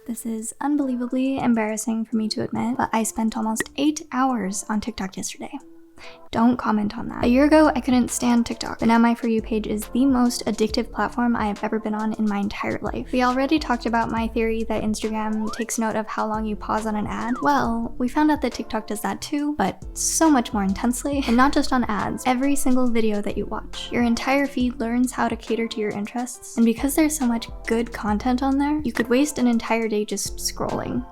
This is unbelievably embarrassing for me to admit, but I spent almost 8 hours on TikTok yesterday. Don't comment on that. A year ago, I couldn't stand TikTok, but now my For You page is the most addictive platform I have ever been on in my entire life. We already talked about my theory that Instagram takes note of how long you pause on an ad. Well, we found out that TikTok does that too, but so much more intensely, and not just on ads. Every single video that you watch, your entire feed learns how to cater to your interests, and because there's so much good content on there, you could waste an entire day just scrolling.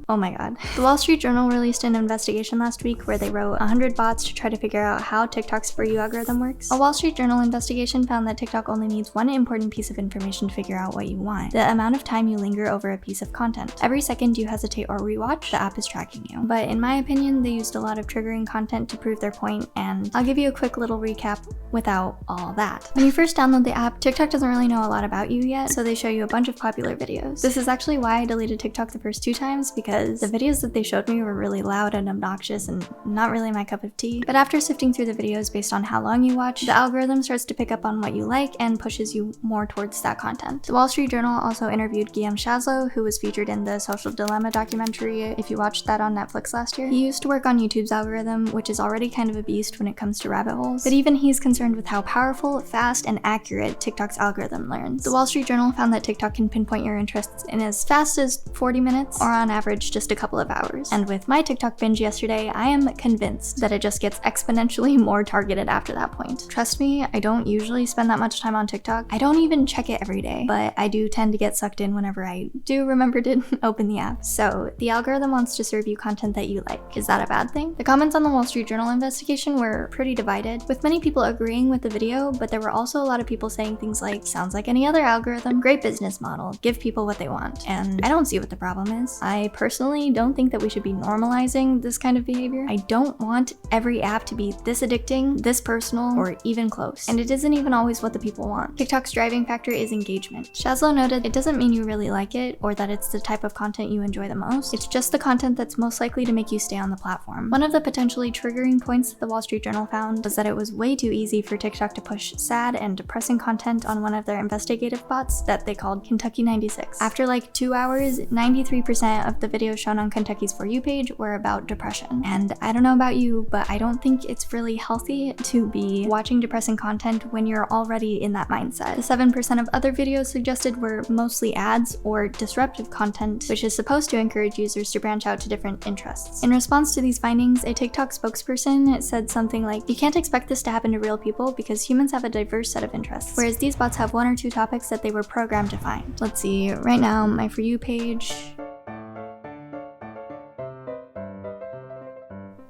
Oh my god. The Wall Street Journal released an investigation last week where they wrote 100 bots to try to figure out how TikTok's For You algorithm works. A Wall Street Journal investigation found that TikTok only needs one important piece of information to figure out what you want: the amount of time you linger over a piece of content. Every second you hesitate or rewatch, the app is tracking you. But in my opinion, they used a lot of triggering content to prove their point, and I'll give you a quick little recap without all that. When you first download the app, TikTok doesn't really know a lot about you yet, so they show you a bunch of popular videos. This is actually why I deleted TikTok the first 2 times, because the videos that they showed me were really loud and obnoxious and not really my cup of tea. But after sifting through the videos based on how long you watch, the algorithm starts to pick up on what you like and pushes you more towards that content. The Wall Street Journal also interviewed Guillaume Chazot, who was featured in the Social Dilemma documentary, if you watched that on Netflix last year. He used to work on YouTube's algorithm, which is already kind of a beast when it comes to rabbit holes, but even he's concerned with how powerful, fast, and accurate TikTok's algorithm learns. The Wall Street Journal found that TikTok can pinpoint your interests in as fast as 40 minutes, or on average just a couple of hours. And with my TikTok binge yesterday, I am convinced that it just gets exponentially more targeted after that point. Trust me, I don't usually spend that much time on TikTok. I don't even check it every day, but I do tend to get sucked in whenever I do remember to open the app. So the algorithm wants to serve you content that you like. Is that a bad thing? The comments on the Wall Street Journal investigation were pretty divided, with many people agreeing with the video, but there were also a lot of people saying things like, sounds like any other algorithm, great business model, give people what they want. And I don't see what the problem is. I personally don't think that we should be normalizing this kind of behavior. I don't want every app to be this addicting, this personal, or even close. And it isn't even always what the people want. TikTok's driving factor is engagement. Chazot noted it doesn't mean you really like it or that it's the type of content you enjoy the most. It's just the content that's most likely to make you stay on the platform. One of the potentially triggering points that the Wall Street Journal found was that it was way too easy for TikTok to push sad and depressing content on one of their investigative bots that they called Kentucky 96. After like 2 hours, 93% of the videos shown on Kentucky's For You page were about depression. And I don't know about you, but I don't think it's really healthy to be watching depressing content when you're already in that mindset. The 7% of other videos suggested were mostly ads or disruptive content, which is supposed to encourage users to branch out to different interests. In response to these findings, a TikTok spokesperson said something like, "You can't expect this to happen to real people because humans have a diverse set of interests, whereas these bots have 1 or 2 topics that they were programmed to find." Let's see, right now, my For You page.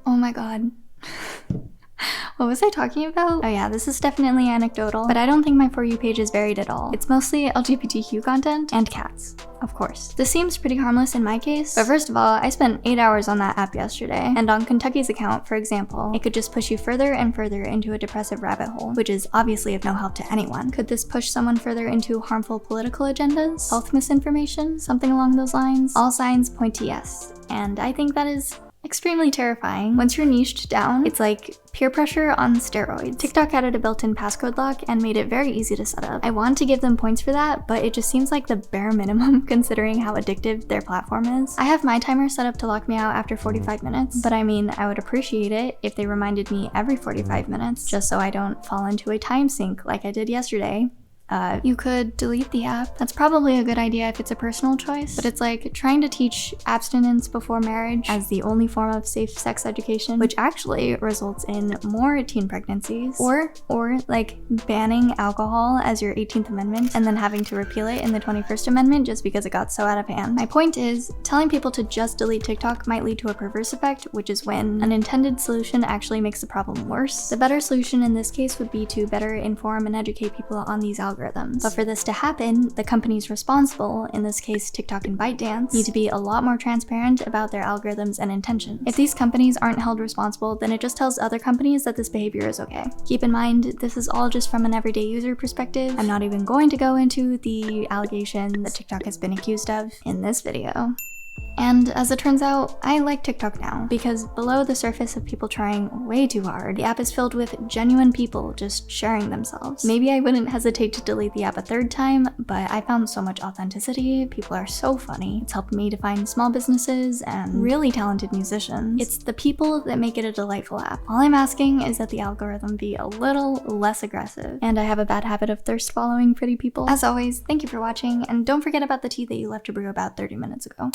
Oh my god. What was I talking about? Oh yeah, this is definitely anecdotal, but I don't think my For You page is varied at all. It's mostly LGBTQ content and cats, of course. This seems pretty harmless in my case, but first of all, I spent 8 hours on that app yesterday, and on Kentucky's account, for example, it could just push you further and further into a depressive rabbit hole, which is obviously of no help to anyone. Could this push someone further into harmful political agendas? Health misinformation? Something along those lines? All signs point to yes, and I think that is extremely terrifying. Once you're niched down, it's like peer pressure on steroids. TikTok added a built-in passcode lock and made it very easy to set up. I want to give them points for that, but it just seems like the bare minimum considering how addictive their platform is. I have my timer set up to lock me out after 45 minutes, but I mean, I would appreciate it if they reminded me every 45 minutes, just so I don't fall into a time sink like I did yesterday. You could delete the app. That's probably a good idea if it's a personal choice, but it's like trying to teach abstinence before marriage as the only form of safe sex education, which actually results in more teen pregnancies, or like banning alcohol as your 18th Amendment and then having to repeal it in the 21st Amendment just because it got so out of hand. My point is, telling people to just delete TikTok might lead to a perverse effect, which is when an intended solution actually makes the problem worse. The better solution in this case would be to better inform and educate people on these algorithms. But for this to happen, the companies responsible, in this case TikTok and ByteDance, need to be a lot more transparent about their algorithms and intentions. If these companies aren't held responsible, then it just tells other companies that this behavior is okay. Keep in mind, this is all just from an everyday user perspective. I'm not even going to go into the allegations that TikTok has been accused of in this video. And as it turns out, I like TikTok now, because below the surface of people trying way too hard, the app is filled with genuine people just sharing themselves. Maybe I wouldn't hesitate to delete the app a third time, but I found so much authenticity, people are so funny, it's helped me to find small businesses and really talented musicians. It's the people that make it a delightful app. All I'm asking is that the algorithm be a little less aggressive, and I have a bad habit of thirst following pretty people. As always, thank you for watching, and don't forget about the tea that you left to brew about 30 minutes ago.